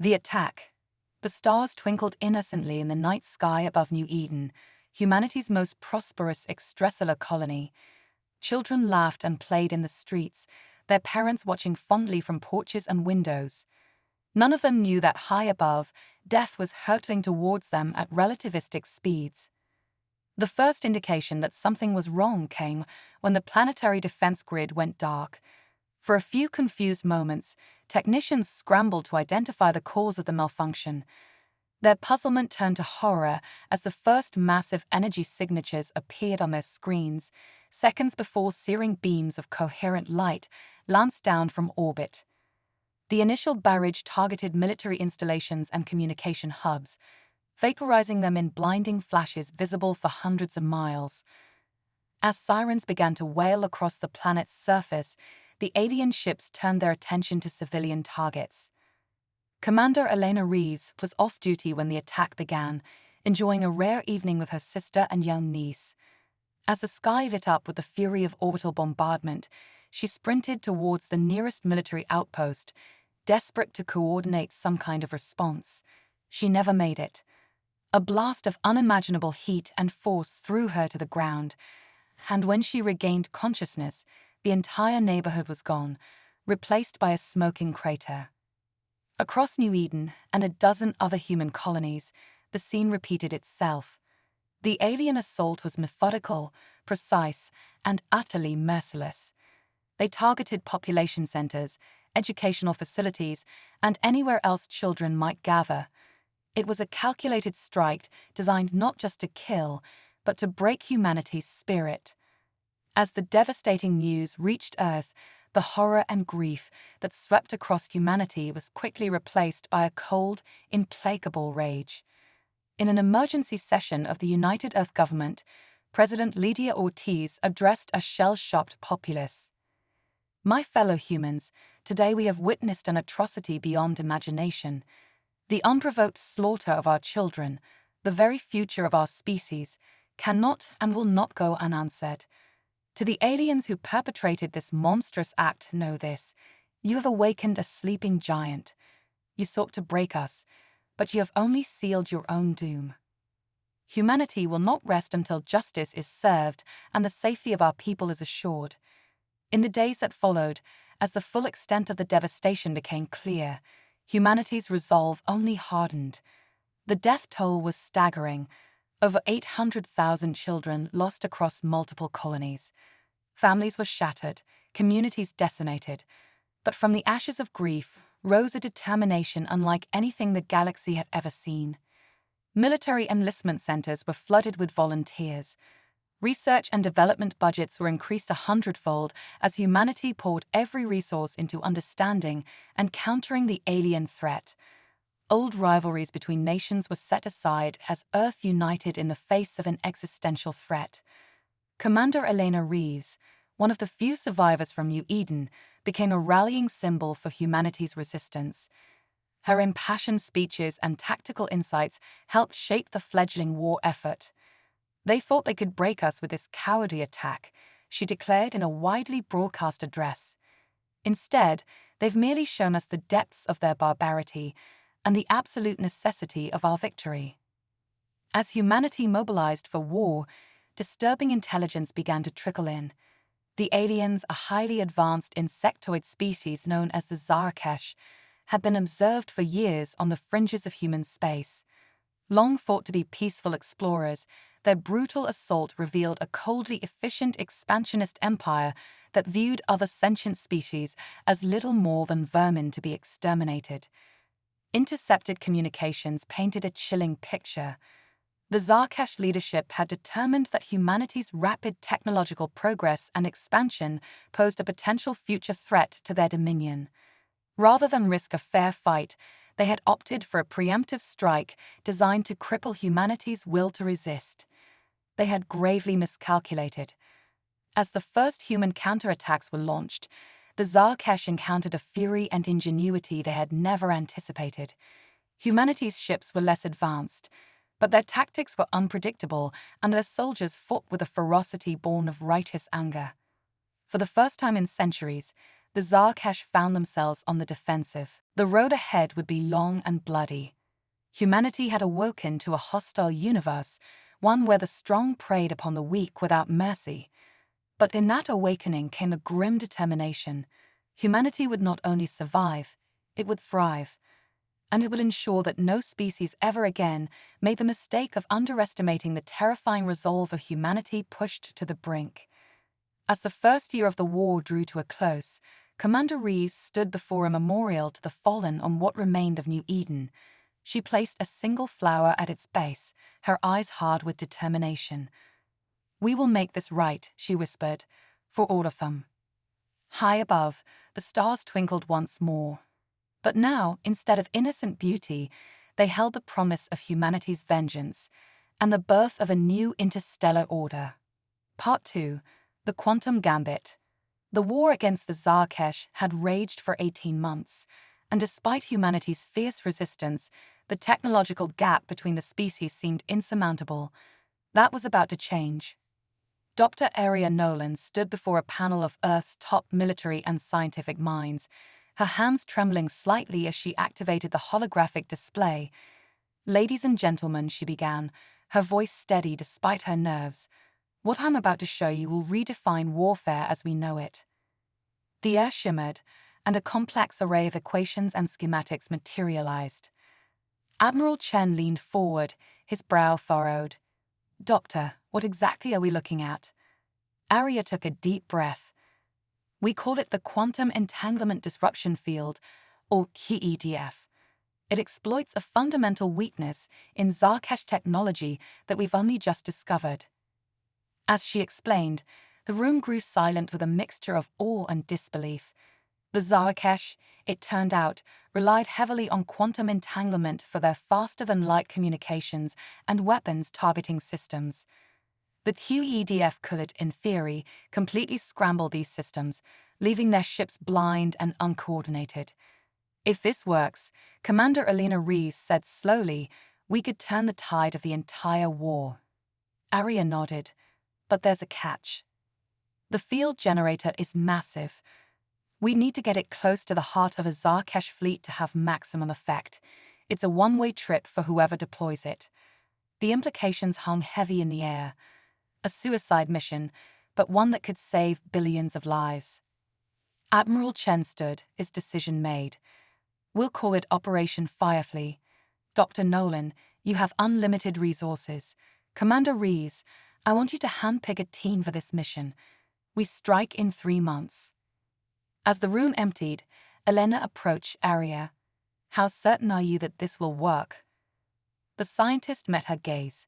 The attack. The stars twinkled innocently in the night sky above New Eden, humanity's most prosperous extrasolar colony. Children laughed and played in the streets, their parents watching fondly from porches and windows. None of them knew that high above, death was hurtling towards them at relativistic speeds. The first indication that something was wrong came when the planetary defense grid went dark. For a few confused moments, technicians scrambled to identify the cause of the malfunction. Their puzzlement turned to horror as the first massive energy signatures appeared on their screens, seconds before searing beams of coherent light lanced down from orbit. The initial barrage targeted military installations and communication hubs, vaporizing them in blinding flashes visible for hundreds of miles. As sirens began to wail across the planet's surface, the alien ships turned their attention to civilian targets. Commander Elena Reeves was off duty when the attack began, enjoying a rare evening with her sister and young niece. As the sky lit up with the fury of orbital bombardment, she sprinted towards the nearest military outpost, desperate to coordinate some kind of response. She never made it. A blast of unimaginable heat and force threw her to the ground, and when she regained consciousness, the entire neighborhood was gone, replaced by a smoking crater. Across New Eden and a dozen other human colonies, the scene repeated itself. The alien assault was methodical, precise, and utterly merciless. They targeted population centers, educational facilities, and anywhere else children might gather. It was a calculated strike designed not just to kill, but to break humanity's spirit. As the devastating news reached Earth, the horror and grief that swept across humanity was quickly replaced by a cold, implacable rage. In an emergency session of the United Earth Government, President Lydia Ortiz addressed a shell-shocked populace. "My fellow humans, today we have witnessed an atrocity beyond imagination. The unprovoked slaughter of our children, the very future of our species, cannot and will not go unanswered. To the aliens who perpetrated this monstrous act, know this: you have awakened a sleeping giant. You sought to break us, but you have only sealed your own doom. Humanity will not rest until justice is served and the safety of our people is assured." In the days that followed, as the full extent of the devastation became clear, humanity's resolve only hardened. The death toll was staggering. Over 800,000 children lost across multiple colonies. Families were shattered, communities decimated. But from the ashes of grief rose a determination unlike anything the galaxy had ever seen. Military enlistment centers were flooded with volunteers. Research and development budgets were increased 100-fold as humanity poured every resource into understanding and countering the alien threat. Old rivalries between nations were set aside as Earth united in the face of an existential threat. Commander Elena Reeves, one of the few survivors from New Eden, became a rallying symbol for humanity's resistance. Her impassioned speeches and tactical insights helped shape the fledgling war effort. "They thought they could break us with this cowardly attack," she declared in a widely broadcast address. "Instead, they've merely shown us the depths of their barbarity and the absolute necessity of our victory." As humanity mobilized for war, disturbing intelligence began to trickle in. The aliens, a highly advanced insectoid species known as the Zarkesh, had been observed for years on the fringes of human space. Long thought to be peaceful explorers, their brutal assault revealed a coldly efficient expansionist empire that viewed other sentient species as little more than vermin to be exterminated. Intercepted communications painted a chilling picture. The Zarkesh leadership had determined that humanity's rapid technological progress and expansion posed a potential future threat to their dominion. Rather than risk a fair fight, they had opted for a preemptive strike designed to cripple humanity's will to resist. They had gravely miscalculated. As the first human counterattacks were launched, the Zarkesh encountered a fury and ingenuity they had never anticipated. Humanity's ships were less advanced, but their tactics were unpredictable, and their soldiers fought with a ferocity born of righteous anger. For the first time in centuries, the Zarkesh found themselves on the defensive. The road ahead would be long and bloody. Humanity had awoken to a hostile universe, one where the strong preyed upon the weak without mercy. But in that awakening came a grim determination. Humanity would not only survive, it would thrive. And it would ensure that no species ever again made the mistake of underestimating the terrifying resolve of humanity pushed to the brink. As the first year of the war drew to a close, Commander Reeves stood before a memorial to the fallen on what remained of New Eden. She placed a single flower at its base, her eyes hard with determination. "We will make this right," she whispered, "for all of them." High above, the stars twinkled once more. But now, instead of innocent beauty, they held the promise of humanity's vengeance and the birth of a new interstellar order. Part 2. The Quantum Gambit. The war against the Zarkesh had raged for 18 months, and despite humanity's fierce resistance, the technological gap between the species seemed insurmountable. That was about to change. Dr. Aria Nolan stood before a panel of Earth's top military and scientific minds, her hands trembling slightly as she activated the holographic display. "Ladies and gentlemen," she began, her voice steady despite her nerves, "what I'm about to show you will redefine warfare as we know it." The air shimmered, and a complex array of equations and schematics materialized. Admiral Chen leaned forward, his brow furrowed. "Doctor, what exactly are we looking at?" Aria took a deep breath. "We call it the Quantum Entanglement Disruption Field, or QEDF. It exploits a fundamental weakness in Zarkesh technology that we've only just discovered." As she explained, the room grew silent with a mixture of awe and disbelief. The Zarkesh, it turned out, relied heavily on quantum entanglement for their faster-than-light communications and weapons targeting systems. The QEDF could, in theory, completely scramble these systems, leaving their ships blind and uncoordinated. "If this works," Commander Elena Reeves said slowly, "we could turn the tide of the entire war." Aria nodded. "But there's a catch. The field generator is massive. We need to get it close to the heart of a Zarkesh fleet to have maximum effect. It's a one-way trip for whoever deploys it." The implications hung heavy in the air. A suicide mission, but one that could save billions of lives. Admiral Chen stood, his decision made. "We'll call it Operation Firefly. Dr. Nolan, you have unlimited resources. Commander Reeves, I want you to handpick a team for this mission. We strike in 3 months." As the room emptied, Elena approached Aria. "How certain are you that this will work?" The scientist met her gaze.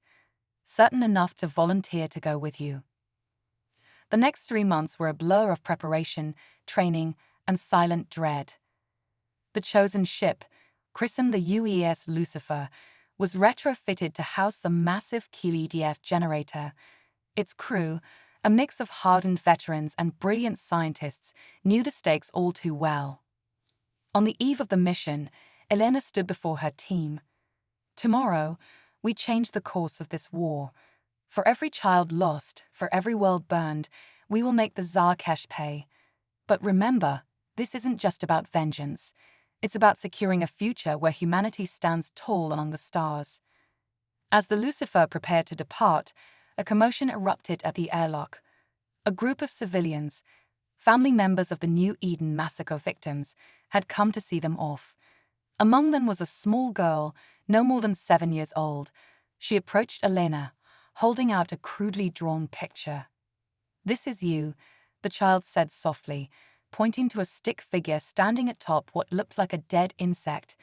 "Certain enough to volunteer to go with you." The next 3 months were a blur of preparation, training, and silent dread. The chosen ship, christened the UES Lucifer, was retrofitted to house the massive QEDF generator. Its crew, a mix of hardened veterans and brilliant scientists, knew the stakes all too well. On the eve of the mission, Elena stood before her team. "Tomorrow, we change the course of this war. For every child lost, for every world burned, we will make the Zarkesh pay. But remember, this isn't just about vengeance. It's about securing a future where humanity stands tall among the stars." As the Lucifer prepared to depart, a commotion erupted at the airlock. A group of civilians, family members of the New Eden Massacre victims, had come to see them off. Among them was a small girl, no more than 7 years old. She approached Elena, holding out a crudely drawn picture. "This is you," the child said softly, pointing to a stick figure standing atop what looked like a dead insect,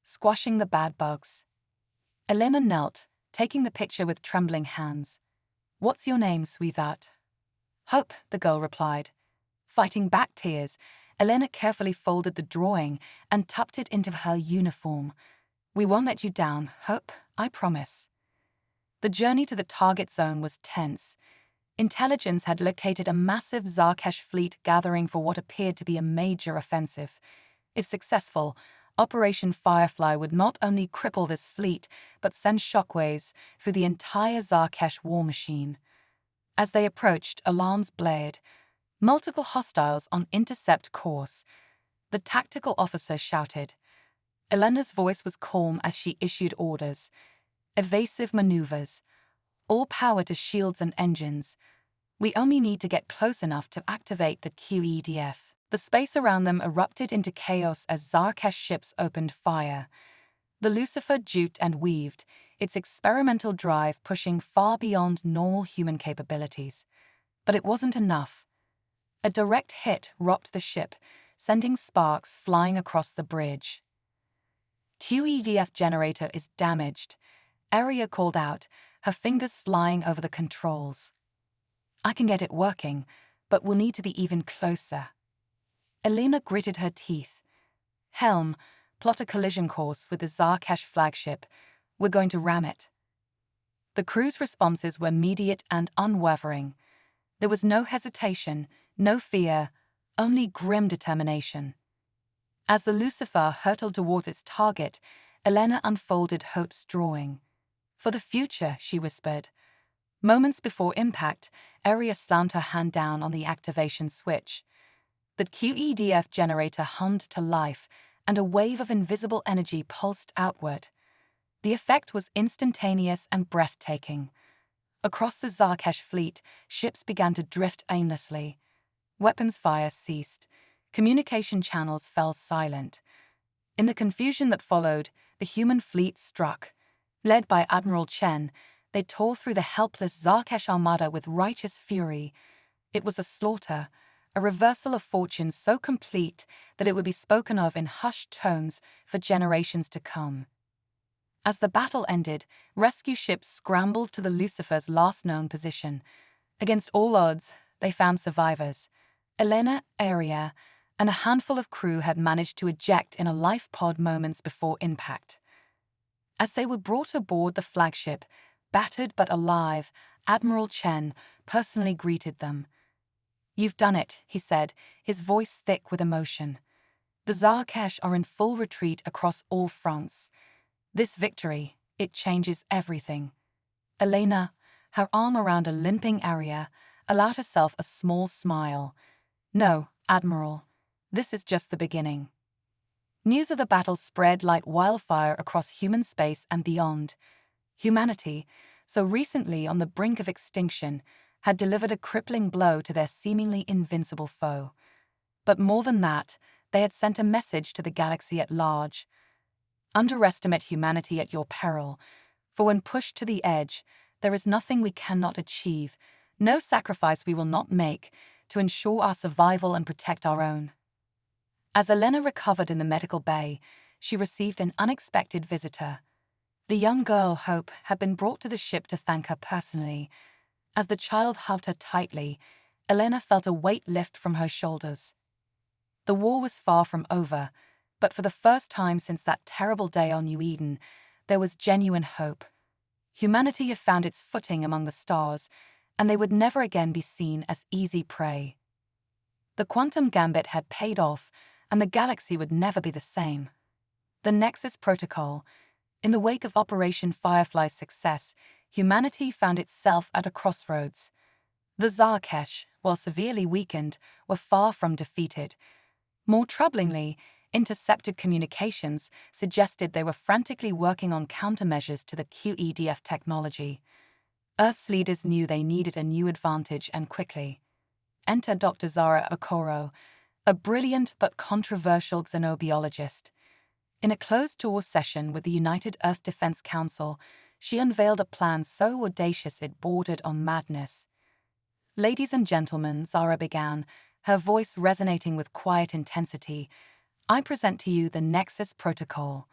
squashing the bad bugs. Elena knelt, taking the picture with trembling hands. "What's your name, sweetheart?" "Hope," the girl replied. Fighting back tears, Elena carefully folded the drawing and tucked it into her uniform. "We won't let you down, Hope, I promise." The journey to the target zone was tense. Intelligence had located a massive Zarkesh fleet gathering for what appeared to be a major offensive. If successful, Operation Firefly would not only cripple this fleet, but send shockwaves through the entire Zarkesh war machine. As they approached, alarms blared. Multiple hostiles on intercept course, the tactical officer shouted. Elena's voice was calm as she issued orders. Evasive maneuvers. All power to shields and engines. We only need to get close enough to activate the QEDF. The space around them erupted into chaos as Zarkesh ships opened fire. The Lucifer juked and weaved, its experimental drive pushing far beyond normal human capabilities. But it wasn't enough. A direct hit rocked the ship, sending sparks flying across the bridge. QEDF generator is damaged, Aria called out, her fingers flying over the controls. I can get it working, but we'll need to be even closer. Elena gritted her teeth. Helm, plot a collision course with the Zarkesh flagship. We're going to ram it. The crew's responses were immediate and unwavering. There was no hesitation, no fear, only grim determination. As the Lucifer hurtled towards its target, Elena unfolded Hope's drawing. For the future, she whispered. Moments before impact, Aria slammed her hand down on the activation switch. The QEDF generator hummed to life, and a wave of invisible energy pulsed outward. The effect was instantaneous and breathtaking. Across the Zarkesh fleet, ships began to drift aimlessly. Weapons fire ceased. Communication channels fell silent. In the confusion that followed, the human fleet struck. Led by Admiral Chen, they tore through the helpless Zarkesh armada with righteous fury. It was a slaughter, a reversal of fortune so complete that it would be spoken of in hushed tones for generations to come. As the battle ended, rescue ships scrambled to the Lucifer's last known position. Against all odds, they found survivors. Elena, Aria, and a handful of crew had managed to eject in a life pod moments before impact. As they were brought aboard the flagship, battered but alive, Admiral Chen personally greeted them. You've done it, he said, his voice thick with emotion. The Zarkesh are in full retreat across all fronts. This victory, it changes everything. Elena, her arm around a limping Aria, allowed herself a small smile. No, Admiral, this is just the beginning. News of the battle spread like wildfire across human space and beyond. Humanity, so recently on the brink of extinction, had delivered a crippling blow to their seemingly invincible foe. But more than that, they had sent a message to the galaxy at large. Underestimate humanity at your peril, for when pushed to the edge, there is nothing we cannot achieve, no sacrifice we will not make to ensure our survival and protect our own. As Elena recovered in the medical bay, she received an unexpected visitor. The young girl, Hope, had been brought to the ship to thank her personally. As the child hugged her tightly, Elena felt a weight lift from her shoulders. The war was far from over, but for the first time since that terrible day on New Eden, there was genuine hope. Humanity had found its footing among the stars, and they would never again be seen as easy prey. The quantum gambit had paid off, and the galaxy would never be the same. The Nexus Protocol. In the wake of Operation Firefly's success, humanity found itself at a crossroads. The Zarkesh, while severely weakened, were far from defeated. More troublingly, intercepted communications suggested they were frantically working on countermeasures to the QEDF technology. Earth's leaders knew they needed a new advantage, and quickly. Enter Dr. Zara Okoro, a brilliant but controversial xenobiologist. In a closed-door session with the United Earth Defense Council, she unveiled a plan so audacious it bordered on madness. Ladies and gentlemen, Zara began, her voice resonating with quiet intensity, I present to you the Nexus Protocol.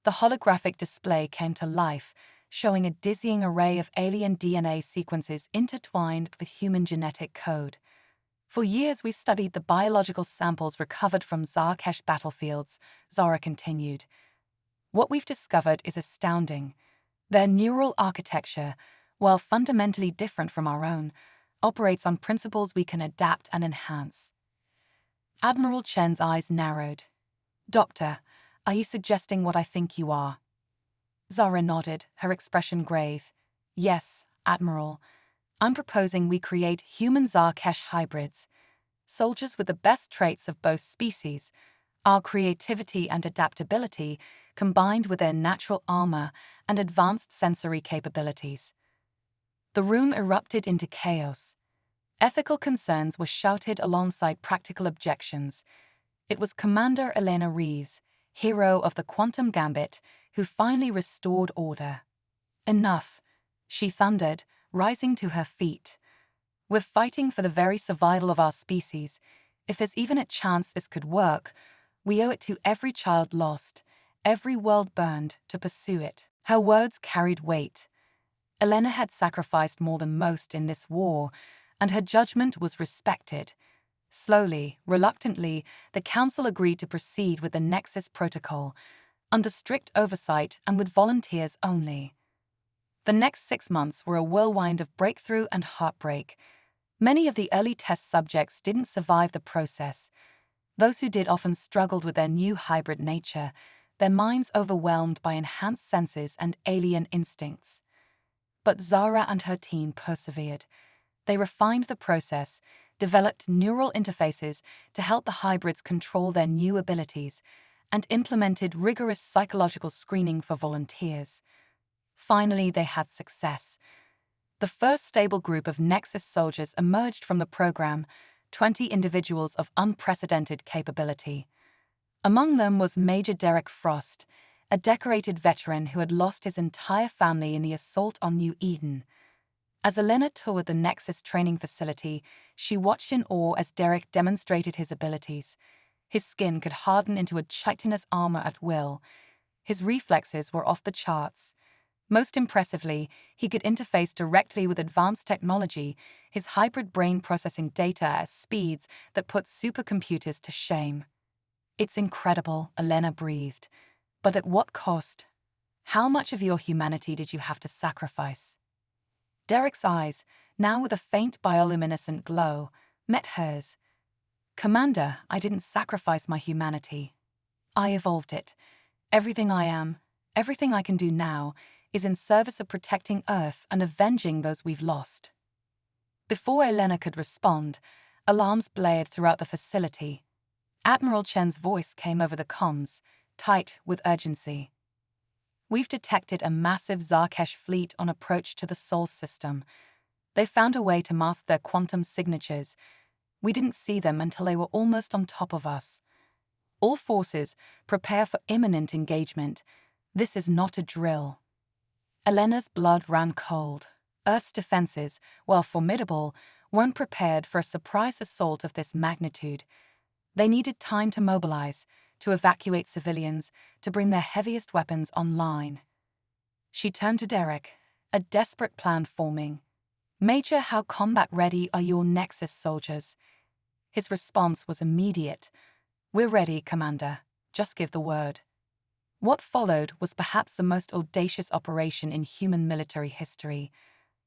The holographic display came to life, showing a dizzying array of alien DNA sequences intertwined with human genetic code. For years we studied the biological samples recovered from Zarkesh battlefields, Zara continued. What we've discovered is astounding. Their neural architecture, while fundamentally different from our own, operates on principles we can adapt and enhance. Admiral Chen's eyes narrowed. Doctor, are you suggesting what I think you are? Zara nodded, her expression grave. Yes, Admiral. I'm proposing we create human Zarkesh hybrids. soldiers with the best traits of both species, our creativity and adaptability combined with their natural armor and advanced sensory capabilities. The room erupted into chaos. Ethical concerns were shouted alongside practical objections. It was Commander Elena Reeves, hero of the Quantum Gambit, who finally restored order. "Enough," she thundered, rising to her feet. "We're fighting for the very survival of our species. If there's even a chance this could work, we owe it to every child lost, every world burned, to pursue it." Her words carried weight. Elena had sacrificed more than most in this war, and her judgment was respected. Slowly, reluctantly, the Council agreed to proceed with the Nexus Protocol, under strict oversight and with volunteers only. The next 6 months were a whirlwind of breakthrough and heartbreak. Many of the early test subjects didn't survive the process. Those who did often struggled with their new hybrid nature, their minds overwhelmed by enhanced senses and alien instincts. But Zara and her team persevered. They refined the process, developed neural interfaces to help the hybrids control their new abilities, and implemented rigorous psychological screening for volunteers. Finally, they had success. The first stable group of Nexus soldiers emerged from the program, 20 individuals of unprecedented capability. Among them was Major Derek Frost, a decorated veteran who had lost his entire family in the assault on New Eden. As Elena toured the Nexus training facility, she watched in awe as Derek demonstrated his abilities. His skin could harden into a chitinous armor at will. His reflexes were off the charts. Most impressively, he could interface directly with advanced technology, his hybrid brain processing data at speeds that put supercomputers to shame. "It's incredible," Elena breathed. "But at what cost? How much of your humanity did you have to sacrifice?" Derek's eyes, now with a faint bioluminescent glow, met hers. "Commander, I didn't sacrifice my humanity. I evolved it. Everything I am, everything I can do now, is in service of protecting Earth and avenging those we've lost." Before Elena could respond, alarms blared throughout the facility. Admiral Chen's voice came over the comms, tight with urgency. "We've detected a massive Zarkesh fleet on approach to the Sol system. They found a way to mask their quantum signatures. We didn't see them until they were almost on top of us. All forces, prepare for imminent engagement. This is not a drill." Elena's blood ran cold. Earth's defenses, while formidable, weren't prepared for a surprise assault of this magnitude. They needed time to mobilize, to evacuate civilians, to bring their heaviest weapons online. She turned to Derek, a desperate plan forming. "Major, how combat-ready are your Nexus soldiers?" His response was immediate. "We're ready, Commander. Just give the word." What followed was perhaps the most audacious operation in human military history.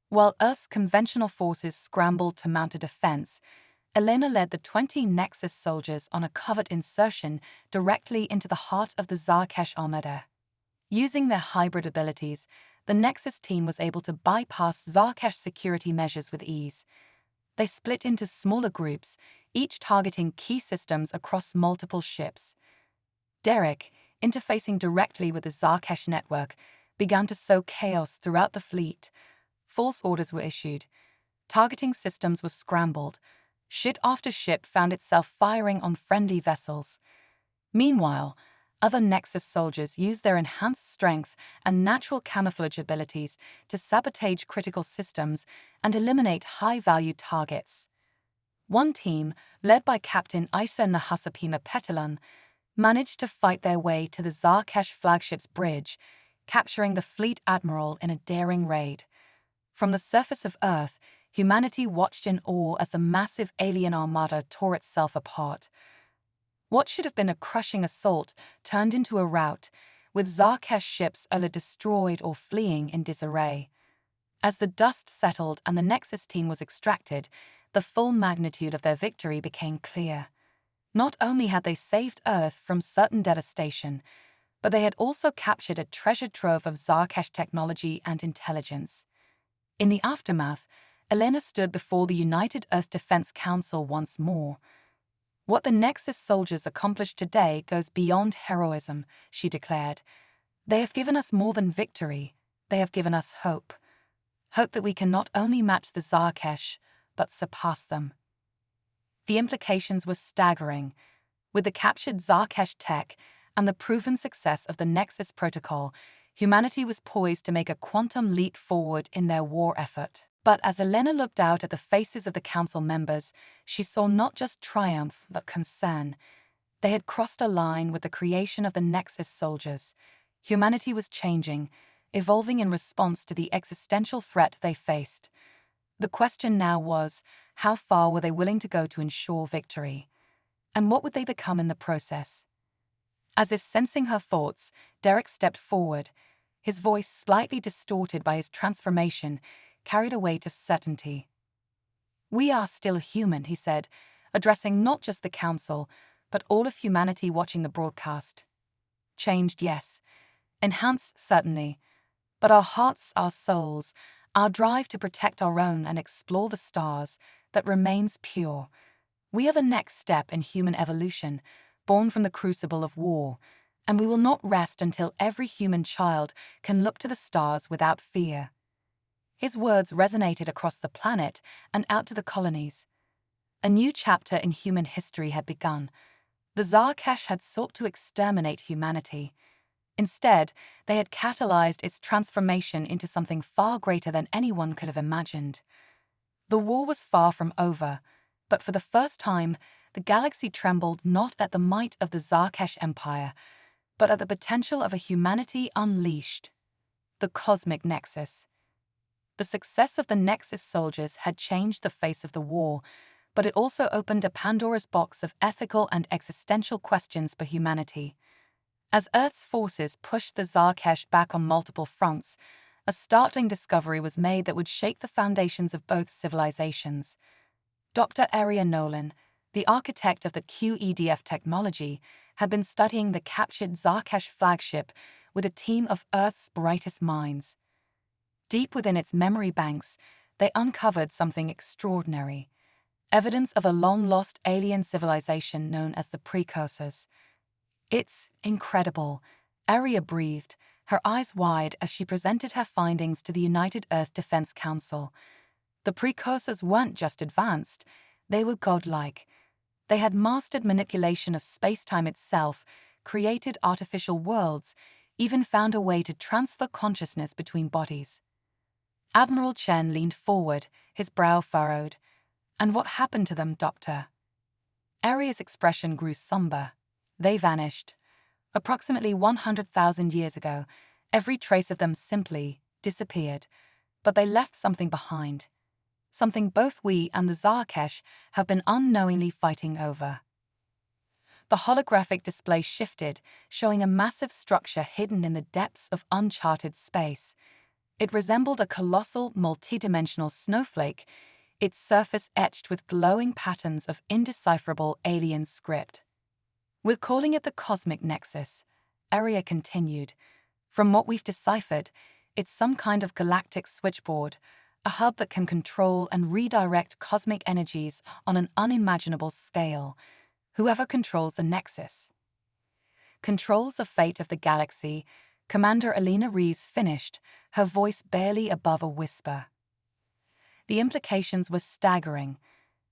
While Earth's conventional forces scrambled to mount a defense, Elena led the 20 Nexus soldiers on a covert insertion directly into the heart of the Zarkesh Armada. Using their hybrid abilities, the Nexus team was able to bypass Zarkesh security measures with ease. They split into smaller groups, each targeting key systems across multiple ships. Derek, interfacing directly with the Zarkesh network, began to sow chaos throughout the fleet. False orders were issued. Targeting systems were scrambled. Ship after ship found itself firing on friendly vessels. Meanwhile, other Nexus soldiers used their enhanced strength and natural camouflage abilities to sabotage critical systems and eliminate high-value targets. One team, led by Captain Isa Nahasapima Petilan, managed to fight their way to the Zarkesh flagship's bridge, capturing the fleet admiral in a daring raid. From the surface of Earth, humanity watched in awe as the massive alien armada tore itself apart. What should have been a crushing assault turned into a rout, with Zarkesh ships either destroyed or fleeing in disarray. As the dust settled and the Nexus team was extracted, the full magnitude of their victory became clear. Not only had they saved Earth from certain devastation, but they had also captured a treasure trove of Zarkesh technology and intelligence. In the aftermath, Elena stood before the United Earth Defense Council once more. "What the Nexus soldiers accomplished today goes beyond heroism," she declared. "They have given us more than victory. They have given us hope. Hope that we can not only match the Zarkesh, but surpass them." The implications were staggering. With the captured Zarkesh tech and the proven success of the Nexus protocol, humanity was poised to make a quantum leap forward in their war effort. But as Elena looked out at the faces of the council members, she saw not just triumph, but concern. They had crossed a line with the creation of the Nexus soldiers. Humanity was changing, evolving in response to the existential threat they faced. The question now was, how far were they willing to go to ensure victory? And what would they become in the process? As if sensing her thoughts, Derek stepped forward, his voice slightly distorted by his transformation, carried away to certainty. "We are still human," he said, addressing not just the council, but all of humanity watching the broadcast. "Changed, yes. Enhanced, certainly. But our hearts, our souls, our drive to protect our own and explore the stars, that remains pure. We are the next step in human evolution, born from the crucible of war, and we will not rest until every human child can look to the stars without fear." His words resonated across the planet and out to the colonies. A new chapter in human history had begun. The Zarkesh had sought to exterminate humanity. Instead, they had catalyzed its transformation into something far greater than anyone could have imagined. The war was far from over, but for the first time, the galaxy trembled not at the might of the Zarkesh Empire, but at the potential of a humanity unleashed. The Cosmic Nexus. The success of the Nexus soldiers had changed the face of the war, but it also opened a Pandora's box of ethical and existential questions for humanity. As Earth's forces pushed the Zarkesh back on multiple fronts, a startling discovery was made that would shake the foundations of both civilizations. Dr. Aria Nolan, the architect of the QEDF technology, had been studying the captured Zarkesh flagship with a team of Earth's brightest minds. Deep within its memory banks, they uncovered something extraordinary. Evidence of a long-lost alien civilization known as the Precursors. "It's incredible," Aria breathed, her eyes wide as she presented her findings to the United Earth Defense Council. The Precursors weren't just advanced, they were godlike. They had mastered manipulation of space-time itself, created artificial worlds, even found a way to transfer consciousness between bodies. Admiral Chen leaned forward, his brow furrowed. "And what happened to them, Doctor?" Aria's expression grew somber. "They vanished. Approximately 100,000 years ago, every trace of them simply disappeared. But they left something behind. Something both we and the Zarkesh have been unknowingly fighting over." The holographic display shifted, showing a massive structure hidden in the depths of uncharted space. It resembled a colossal, multidimensional snowflake, its surface etched with glowing patterns of indecipherable alien script. "We're calling it the Cosmic Nexus," Aria continued. "From what we've deciphered, it's some kind of galactic switchboard, a hub that can control and redirect cosmic energies on an unimaginable scale. Whoever controls the Nexus controls the fate of the galaxy," Commander Alina Reeves finished, her voice barely above a whisper. The implications were staggering.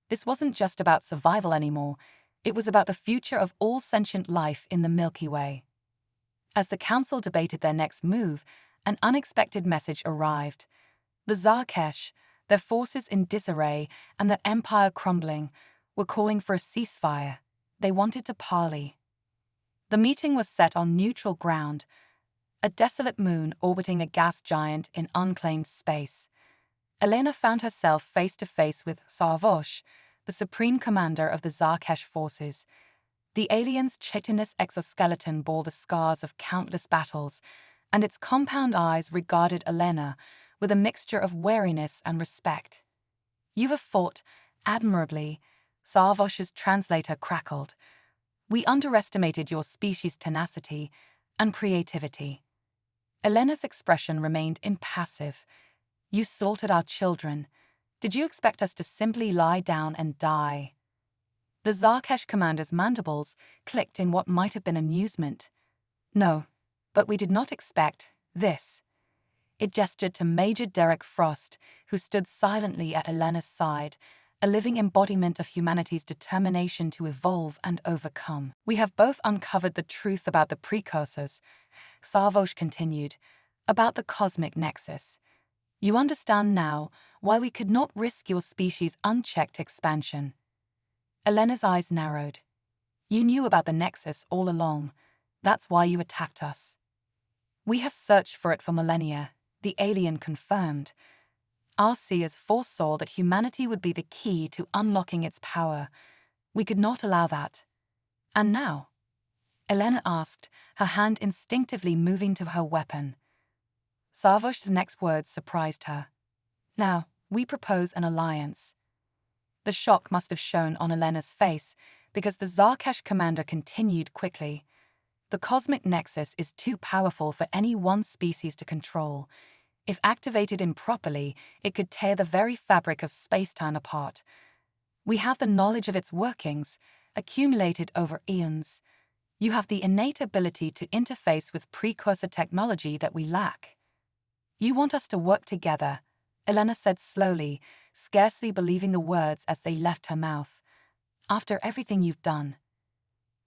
This wasn't just about survival anymore, it was about the future of all sentient life in the Milky Way. As the Council debated their next move, an unexpected message arrived. The Zarkesh, their forces in disarray and their empire crumbling, were calling for a ceasefire. They wanted to parley. The meeting was set on neutral ground, a desolate moon orbiting a gas giant in unclaimed space. Elena found herself face to face with Sarvosh, the supreme commander of the Zarkesh forces. The alien's chitinous exoskeleton bore the scars of countless battles, and its compound eyes regarded Elena with a mixture of wariness and respect. "You have fought admirably," Sarvosh's translator crackled. "We underestimated your species' tenacity and creativity." Elena's expression remained impassive. "You slaughtered our children, Did you expect us to simply lie down and die?" The Zarkesh commander's mandibles clicked in what might have been amusement. "No, but we did not expect this." It gestured to Major Derek Frost, who stood silently at Elena's side, a living embodiment of humanity's determination to evolve and overcome. "We have both uncovered the truth about the precursors," Sarvosh continued, "about the cosmic nexus. You understand now why we could not risk your species' unchecked expansion." Elena's eyes narrowed. "You knew about the nexus all along. That's why you attacked us." "We have searched for it for millennia," the alien confirmed. "Our seers foresaw that humanity would be the key to unlocking its power. We could not allow that." "And now?" Elena asked, her hand instinctively moving to her weapon. Sarvosh's next words surprised her. "Now, we propose an alliance." The shock must have shown on Elena's face, because the Zarkesh commander continued quickly. "The cosmic nexus is too powerful for any one species to control. If activated improperly, it could tear the very fabric of space-time apart. We have the knowledge of its workings, accumulated over eons. You have the innate ability to interface with precursor technology that we lack." "You want us to work together," Elena said slowly, scarcely believing the words as they left her mouth. "After everything you've done."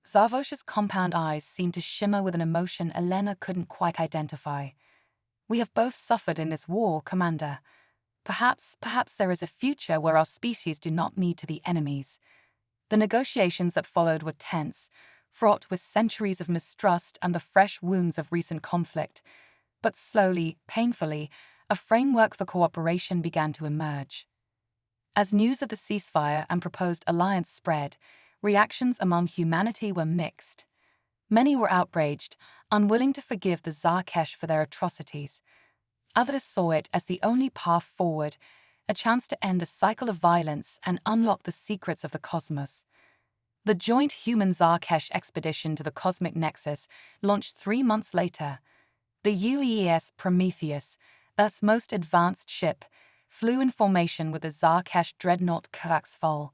Sarvosh's compound eyes seemed to shimmer with an emotion Elena couldn't quite identify. "We have both suffered in this war, Commander. Perhaps there is a future where our species do not need to be enemies." The negotiations that followed were tense, fraught with centuries of mistrust and the fresh wounds of recent conflict. But slowly, painfully, a framework for cooperation began to emerge. As news of the ceasefire and proposed alliance spread, reactions among humanity were mixed. Many were outraged, unwilling to forgive the Zarkesh for their atrocities. Others saw it as the only path forward, a chance to end the cycle of violence and unlock the secrets of the cosmos. The joint human-Zarkesh expedition to the cosmic nexus launched 3 months later. The UES Prometheus, Earth's most advanced ship, flew in formation with the Zarkesh dreadnought Kuraxfol.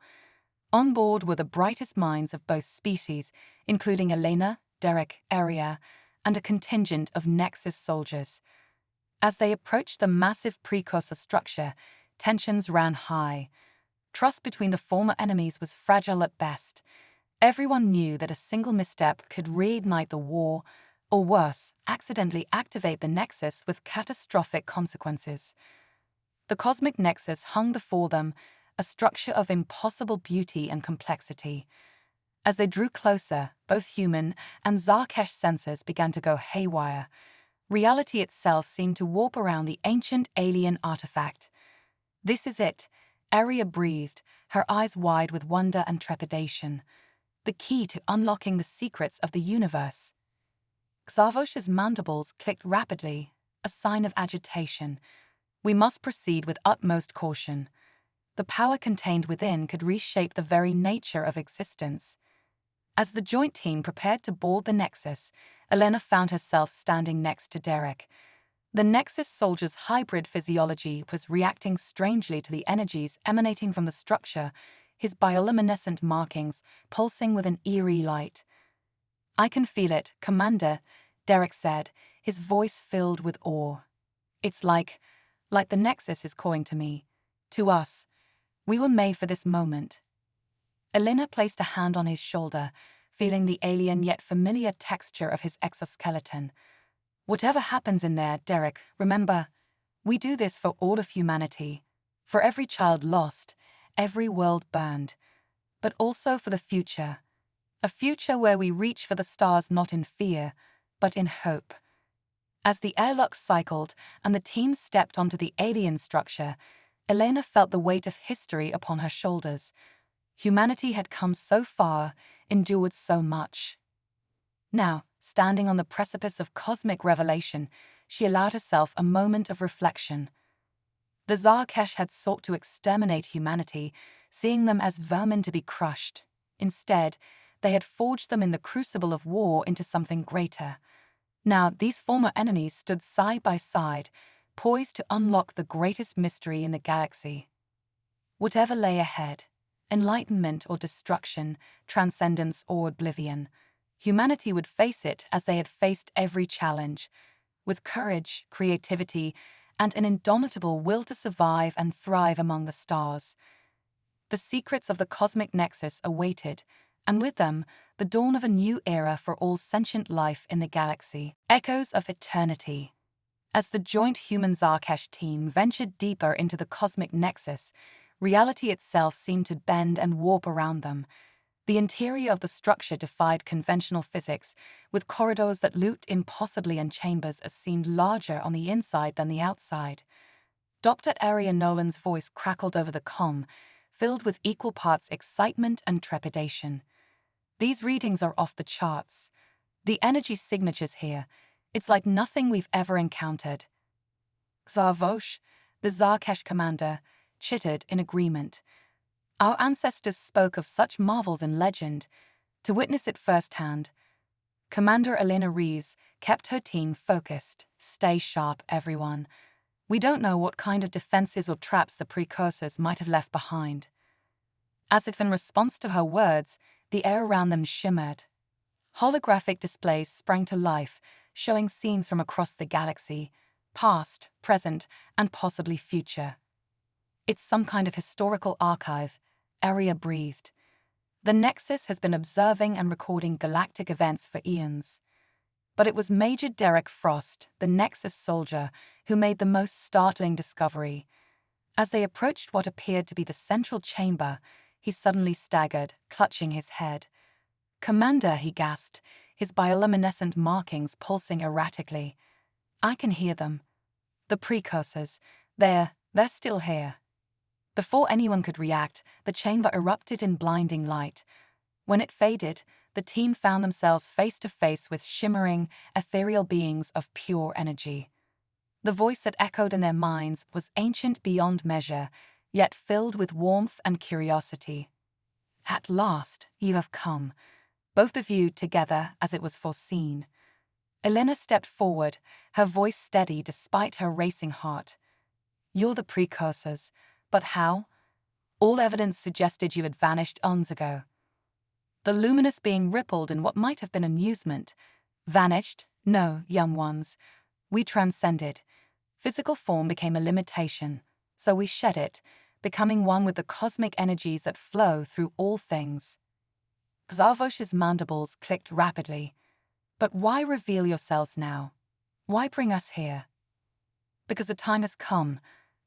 On board were the brightest minds of both species, including Elena, Derek, Aria, and a contingent of Nexus soldiers. As they approached the massive precursor structure, tensions ran high. Trust between the former enemies was fragile at best. Everyone knew that a single misstep could reignite the war, or worse, accidentally activate the Nexus with catastrophic consequences. The cosmic Nexus hung before them, a structure of impossible beauty and complexity. As they drew closer, both human and Zarkesh sensors began to go haywire. Reality itself seemed to warp around the ancient alien artifact. "This is it," Aria breathed, her eyes wide with wonder and trepidation. "The key to unlocking the secrets of the universe." Xavosh's mandibles clicked rapidly, a sign of agitation. "We must proceed with utmost caution. The power contained within could reshape the very nature of existence." As the joint team prepared to board the Nexus, Elena found herself standing next to Derek. The Nexus soldier's hybrid physiology was reacting strangely to the energies emanating from the structure, his bioluminescent markings pulsing with an eerie light. "I can feel it, Commander," Derek said, his voice filled with awe. "It's like the Nexus is calling to me, to us. We were made for this moment." Elena placed a hand on his shoulder, feeling the alien yet familiar texture of his exoskeleton. "Whatever happens in there, Derek, remember, we do this for all of humanity. For every child lost, every world burned. But also for the future. A future where we reach for the stars not in fear, but in hope." As the airlock cycled and the team stepped onto the alien structure, Elena felt the weight of history upon her shoulders. Humanity had come so far, endured so much. Now, standing on the precipice of cosmic revelation, she allowed herself a moment of reflection. The Zarkesh had sought to exterminate humanity, seeing them as vermin to be crushed. Instead, they had forged them in the crucible of war into something greater. Now, these former enemies stood side by side, poised to unlock the greatest mystery in the galaxy. Whatever lay ahead, enlightenment or destruction, transcendence or oblivion, humanity would face it as they had faced every challenge, with courage, creativity, and an indomitable will to survive and thrive among the stars. The secrets of the cosmic nexus awaited, and with them, the dawn of a new era for all sentient life in the galaxy. Echoes of eternity. As the joint human Zarkesh team ventured deeper into the cosmic nexus, reality itself seemed to bend and warp around them. The interior of the structure defied conventional physics, with corridors that looped impossibly and chambers that seemed larger on the inside than the outside. Dr. Arya Nolan's voice crackled over the comm, filled with equal parts excitement and trepidation. These readings are off the charts. The energy signatures here, it's like nothing we've ever encountered. Zarvosh, the Zarkesh commander, chittered in agreement. Our ancestors spoke of such marvels in legend. To witness it firsthand, Commander Elena Rees kept her team focused. Stay sharp, everyone. We don't know what kind of defenses or traps the precursors might have left behind. As if in response to her words, the air around them shimmered. Holographic displays sprang to life, showing scenes from across the galaxy, past, present, and possibly future. It's some kind of historical archive, Arya breathed. The Nexus has been observing and recording galactic events for eons. But it was Major Derek Frost, the Nexus soldier, who made the most startling discovery. As they approached what appeared to be the central chamber, he suddenly staggered, clutching his head. "Commander," he gasped, his bioluminescent markings pulsing erratically. "I can hear them. The precursors. They're still here." Before anyone could react, the chamber erupted in blinding light. When it faded, the team found themselves face to face with shimmering, ethereal beings of pure energy. The voice that echoed in their minds was ancient beyond measure, yet filled with warmth and curiosity. "At last, you have come. Both of you together as it was foreseen." Elena stepped forward, her voice steady despite her racing heart. "You're the precursors, but how? All evidence suggested you had vanished eons ago." The luminous being rippled in what might have been amusement. "Vanished? No, young ones. We transcended. Physical form became a limitation, so we shed it, becoming one with the cosmic energies that flow through all things." Zarvosh's mandibles clicked rapidly. "But why reveal yourselves now? Why bring us here?" "Because the time has come,"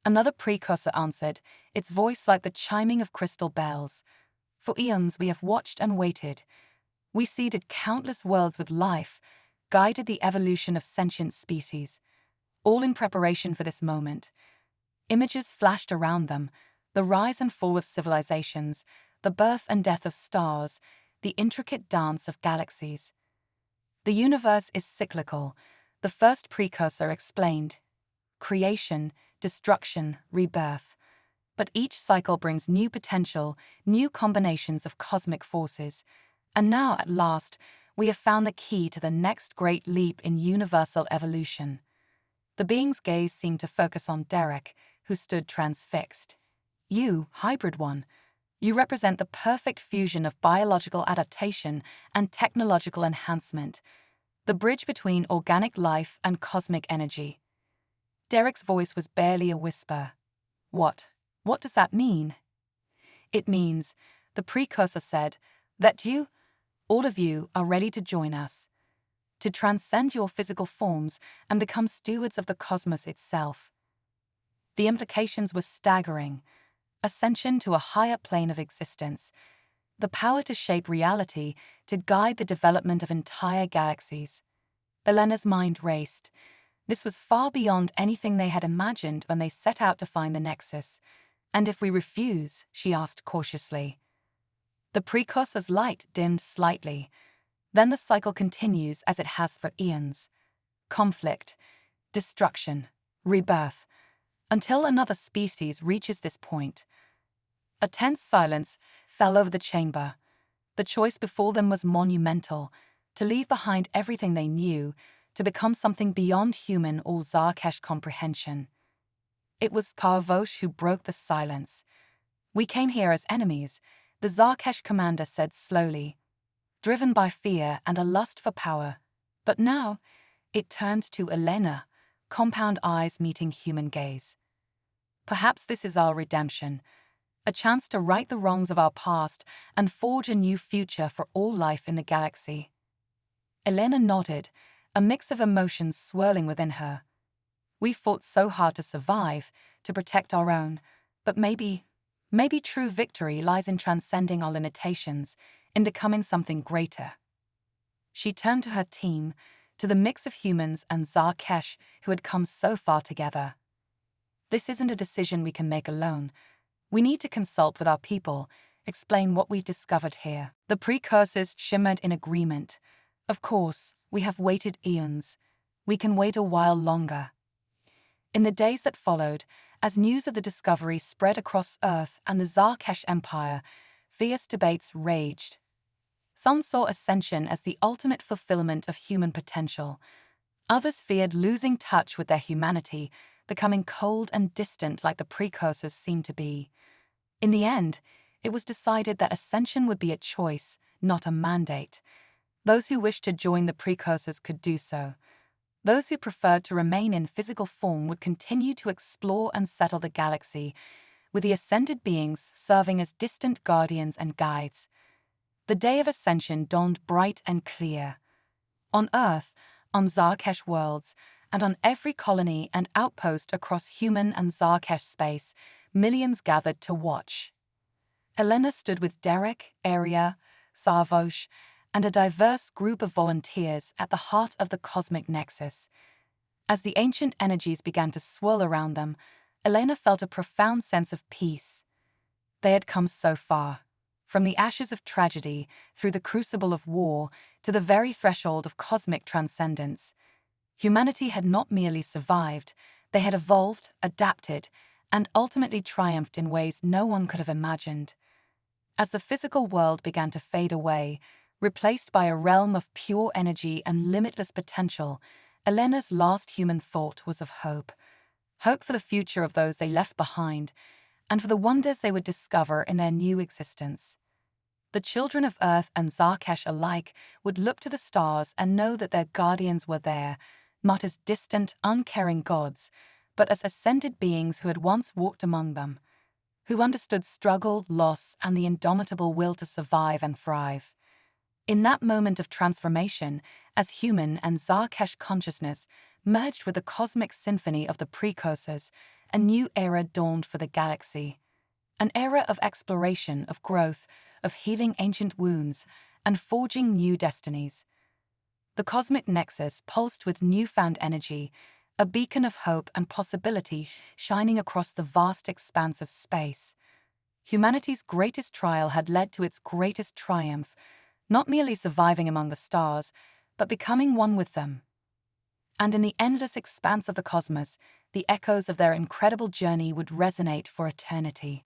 another precursor answered, its voice like the chiming of crystal bells. "For eons we have watched and waited. We seeded countless worlds with life, guided the evolution of sentient species, all in preparation for this moment." Images flashed around them, the rise and fall of civilizations, the birth and death of stars, the intricate dance of galaxies. "The universe is cyclical," the first precursor explained. "Creation, destruction, rebirth. But each cycle brings new potential, new combinations of cosmic forces. And now, at last, we have found the key to the next great leap in universal evolution." The being's gaze seemed to focus on Derek, who stood transfixed. "You, hybrid one. You represent the perfect fusion of biological adaptation and technological enhancement, the bridge between organic life and cosmic energy." Derek's voice was barely a whisper. What does that mean?" "It means," the precursor said, "that you, all of you, are ready to join us, to transcend your physical forms and become stewards of the cosmos itself." The implications were staggering. Ascension to a higher plane of existence, the power to shape reality, to guide the development of entire galaxies. Elena's mind raced. This was far beyond anything they had imagined when they set out to find the Nexus. "And if we refuse?" she asked cautiously. The precursor's light dimmed slightly. "Then the cycle continues as it has for eons. Conflict, destruction, rebirth, until another species reaches this point." A tense silence fell over the chamber. The choice before them was monumental: to leave behind everything they knew, to become something beyond human or Zarkesh comprehension. It was Zarvosh who broke the silence. "We came here as enemies," the Zarkesh commander said slowly, driven by fear and a lust for power. But now, it turned to Elena, compound eyes meeting human gaze. "Perhaps this is our redemption, a chance to right the wrongs of our past and forge a new future for all life in the galaxy." Elena nodded, a mix of emotions swirling within her. "We fought so hard to survive, to protect our own, but maybe true victory lies in transcending our limitations, in becoming something greater." She turned to her team, to the mix of humans and Zarkesh who had come so far together. "This isn't a decision we can make alone. We need to consult with our people, explain what we've discovered here." The precursors shimmered in agreement. "Of course, we have waited eons. We can wait a while longer." In the days that followed, as news of the discovery spread across Earth and the Zarkesh Empire, fierce debates raged. Some saw ascension as the ultimate fulfillment of human potential. Others feared losing touch with their humanity, becoming cold and distant like the precursors seemed to be. In the end, it was decided that ascension would be a choice, not a mandate. Those who wished to join the precursors could do so. Those who preferred to remain in physical form would continue to explore and settle the galaxy, with the ascended beings serving as distant guardians and guides. The day of ascension dawned bright and clear. On Earth, on Zarkesh worlds, and on every colony and outpost across human and Zarkesh space, millions gathered to watch. Elena stood with Derek, Aria, Sarvosh, and a diverse group of volunteers at the heart of the cosmic nexus. As the ancient energies began to swirl around them, Elena felt a profound sense of peace. They had come so far, from the ashes of tragedy, through the crucible of war, to the very threshold of cosmic transcendence. Humanity had not merely survived, they had evolved, adapted, and ultimately triumphed in ways no one could have imagined. As the physical world began to fade away, replaced by a realm of pure energy and limitless potential, Elena's last human thought was of hope. Hope for the future of those they left behind, and for the wonders they would discover in their new existence. The children of Earth and Zarkesh alike would look to the stars and know that their guardians were there, not as distant, uncaring gods, but as ascended beings who had once walked among them, who understood struggle, loss, and the indomitable will to survive and thrive. In that moment of transformation, as human and Zarkesh consciousness merged with the cosmic symphony of the precursors, a new era dawned for the galaxy. An era of exploration, of growth, of healing ancient wounds, and forging new destinies. The cosmic nexus pulsed with newfound energy, a beacon of hope and possibility shining across the vast expanse of space. Humanity's greatest trial had led to its greatest triumph, not merely surviving among the stars, but becoming one with them. And in the endless expanse of the cosmos, the echoes of their incredible journey would resonate for eternity.